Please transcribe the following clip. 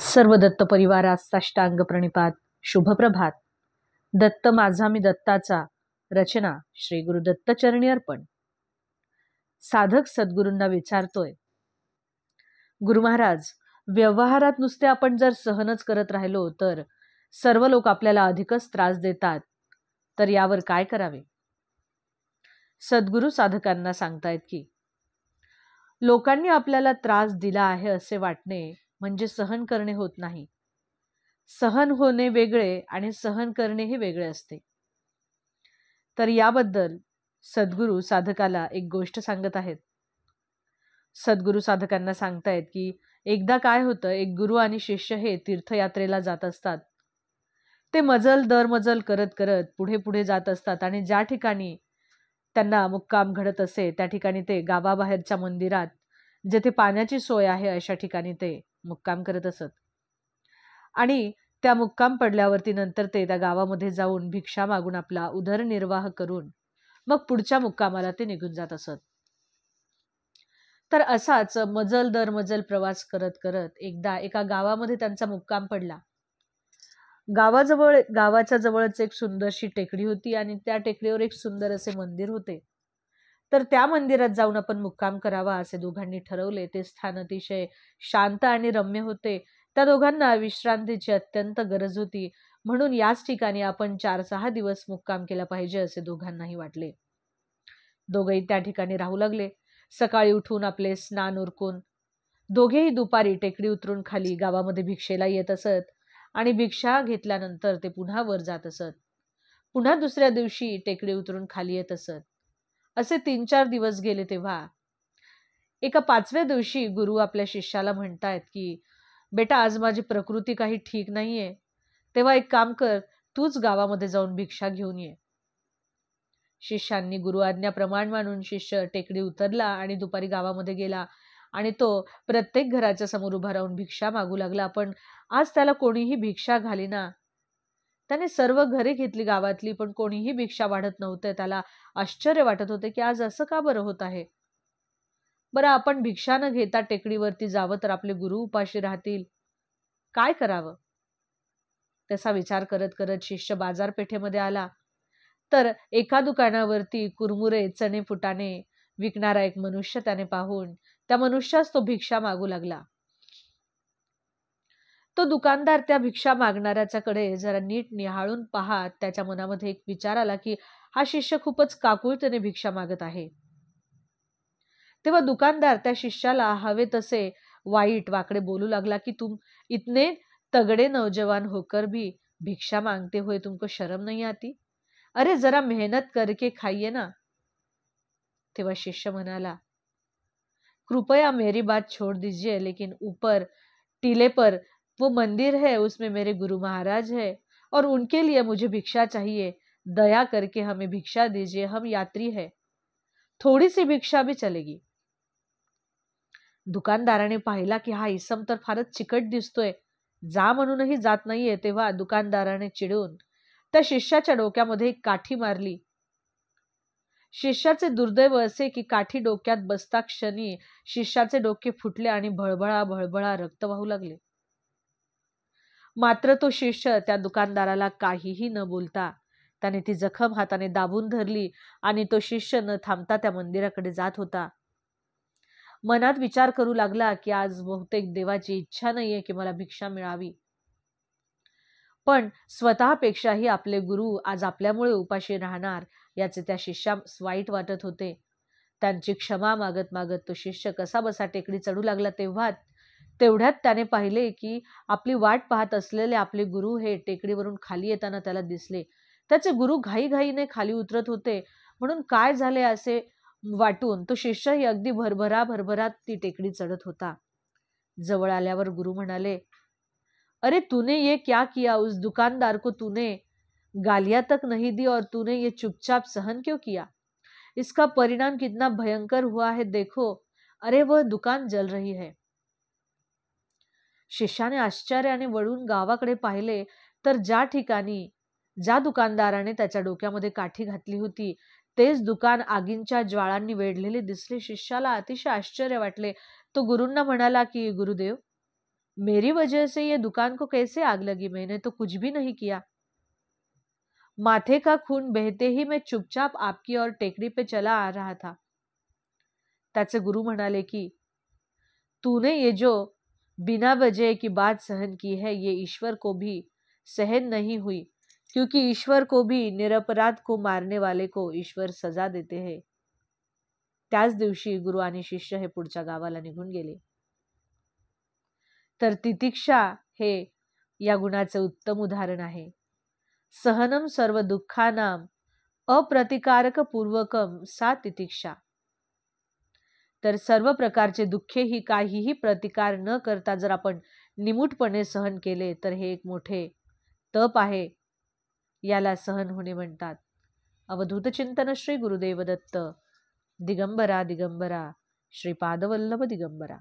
सर्व दत्त परिवारास साष्टांग प्रणिपात. शुभप्रभात. दत्त माझा मी दत्ताचा. रचना श्री गुरु दत्त चरणी अर्पण. साधक सद्गुरूंना विचारतोय, गुरु महाराज, व्यवहारात नुसते आपण जर सहनच करत राहिलो तर सर्व लोक आपल्याला अधिकच त्रास देतात, तर यावर काय करावे? सद्गुरू साधकांना सांगतायत की लोकांनी आपल्याला त्रास दिला आहे असे वाटणे म्हणजे सहन करणे होत नाही. सहन होणे वेगळे आणि सहन करणे हे वेगळे असते. तर याबद्दल सद्गुरू साधकाला एक गोष्ट सांगत आहेत. सद्गुरू साधकांना सांगतायत की एकदा काय होतं, एक गुरु आणि शिष्य हे तीर्थयात्रेला जात असतात. ते मजल दर मजल करत करत पुढे पुढे जात असतात आणि ज्या ठिकाणी त्यांना मुक्काम घडत असे त्या ठिकाणी ते गावाबाहेरच्या मंदिरात, जेथे पाण्याची सोय आहे अशा ठिकाणी ते मुक्काम करत असत. आणि त्या मुक्काम पडल्यावरती नंतर ते त्या गावामध्ये जाऊन भिक्षा मागून आपला उदरनिर्वाह करून मग पुढच्या मुक्कामाला ते निघून जात असत. तर असाच मजल दर मजल प्रवास करत करत एकदा एका गावामध्ये त्यांचा मुक्काम पडला. गावाच्या जवळच एक सुंदरशी टेकडी होती आणि त्या टेकडीवर एक सुंदर असे मंदिर होते. तर त्या मंदिरात जाऊन आपण मुक्काम करावा असे दोघांनी ठरवले. ते स्थान अतिशय शांत आणि रम्य होते. त्या दोघांना विश्रांतीची अत्यंत गरज होती, म्हणून याच ठिकाणी आपण 4-6 दिवस मुक्काम केला पाहिजे असे दोघांनाही वाटले. दोघेही त्या ठिकाणी राहू लागले. सकाळी उठून आपले स्नान उरकून दोघेही दुपारी टेकडी उतरून खाली गावामध्ये भिक्षेला येत असत आणि भिक्षा घेतल्यानंतर ते पुन्हा वर जात असत. पुन्हा दुसऱ्या दिवशी टेकडी उतरून खाली येत असत. असे 3-4 दिवस गेले. तेव्हा एका 5व्या दिवशी गुरु आपल्या शिष्याला म्हणतायत की बेटा, आज माझी प्रकृती काही ठीक नाहीये, तेव्हा एक काम कर, तूच गावामध्ये जाऊन भिक्षा घेऊन ये. शिष्यांनी गुरु आज्ञा प्रमाण मानून शिष्य टेकडी उतरला आणि दुपारी गावामध्ये गेला आणि तो प्रत्येक घराच्या समोर उभा राहून भिक्षा मागू लागला. पण आज त्याला कोणीही भिक्षा घालीना. त्याने सर्व घरे घेतली गावातली, पण कोणीही भिक्षा वाढत नव्हते. त्याला आश्चर्य वाटत होते की आज असं का बरं होत आहे. बरं, आपण भिक्षा न घेता टेकडीवरती जावं तर आपले गुरु उपाशी राहतील, काय करावं? त्याचा विचार करत करत शिष्य बाजारपेठेमध्ये आला. तर एका दुकानावरती कुरमुरे, चणे, फुटाणे विकणारा एक मनुष्य त्याने पाहून त्या मनुष्यास तो भिक्षा मागू लागला. तो दुकानदार त्या भिक्षा मागणाऱ्याच्याकडे जरा नीट निहाळून पाहत त्याच्या मनामध्ये एक विचार आला की हा शिष्य खूपच काकुळतेने भिक्षा मागत आहे. तेव्हा दुकानदार त्या शिष्याला हवे तसे वाईट वाकडे बोलू लागला की तुम इतने तगड़े नौजवान होकर भी भिक्षा मांगते हुए तुमको शर्म नहीं आती? अरे जरा मेहनत करके खाइए ना. तेव्हा शिष्य म्हणाला, कृपया मेरी बात छोड़ दीजिए, लेकिन ऊपर टीले पर वो मंदिर है, उसमें मेरे गुरु महाराज है और उनके लिए मुझे भिक्षा चाहिए. दया करके हमें भिक्षा दीजिए, हम यात्री है, थोड़ी सी भिक्षा भी चलेगी. दुकानदाराने पाहिला की हा इसम तर फारच चिकट दिसतोय, जा म्हणूनही जात नाहीये. तेव्हा दुकानदाराने चिडून त्या शिष्याच्या डोक्यामध्ये एक काठी मारली. शिष्याचे दुर्दैव असे की काठी डोक्यात बसता क्षणी शिष्याचे डोके फुटले आणि भळभळा भळभळा रक्त वाहू लागले. मात्र तो शिष्य त्या दुकानदाराला काहीही न बोलता त्याने ती जखम हाताने दाबून धरली आणि तो शिष्य न थांबता त्या मंदिराकडे जात होता. मनात विचार करू लागला की आज बहुतेक देवाची इच्छा नाहीये की मला भिक्षा मिळावी, पण स्वतःपेक्षाही आपले गुरु आज आपल्यामुळे उपाशी राहणार याचे त्या शिष्यास वाईट वाटत होते. त्यांची क्षमा मागत मागत तो शिष्य कसा बसा टेकडी चढू लागला. तेवढ्यात त्याने पाहिले की आपली वाट पाहत असलेले आपले गुरु हे टेकडीवरून खाली येताना त्याला दिसले. त्याचे गुरु घाईघाईने खाली उतरत होते, म्हणून काय झाले असे वाटून तो शिष्यही अगदी भरभरात ती टेकडी चढत होता. जवळ आल्यावर गुरु म्हणाले, अरे तूने ये क्या किया? उस दुकानदार को तूने गालियां तक नहीं दी और तूने ये चुपचाप सहन क्यों किया? इसका परिणाम कितना भयंकर हुआ है देखो. अरे वह दुकान जल रही है. शिष्याने आश्चर्याने वळून गावाकडे पाहिले तर ज्या दुकानदाराने त्याच्या डोक्यामध्ये काठी घातली होती तेच दुकान आगींच्या ज्वाळांनी वेढलेले दिसले. शिष्याला अतिशय आश्चर्य वाटले. तो गुरूंना म्हणाला की गुरुदेव, मेरी वजह से ये दुकान को कैसे आग लगी? मैंने तो कुछ भी नहीं किया। माथे का खून बहते ही मैं चुपचाप आपकी ओर टेकडी पे चला आ रहा था. त्याचे गुरु म्हणाले की तूने ये जो बिना वजह की बात सहन की है ये ईश्वर को भी सहन नहीं हुई, क्योंकि ईश्वर को भी निरपराध को मारने वाले को ईश्वर सजा देते हैं. त्याच दिवशी गुरु आणि शिष्य हे पुढच्या गावाला निघून गेले. तर तितिक्षा हे या गुणाचे उत्तम उदाहरण आहे. सहनम सर्व दुःखानाम अप्रतिकारक पूर्वकम सा तितिक्षा. तर सर्व प्रकारचे दुःखे ही काहीही प्रतिकार न करता जर आपण निमूटपणे सहन केले तर हे एक मोठे तप आहे. याला सहन होणे म्हणतात. अवधूत चिंतन श्री गुरुदेव दत्त. दिगंबरा दिगंबरा श्रीपादवल्लभ दिगंबरा.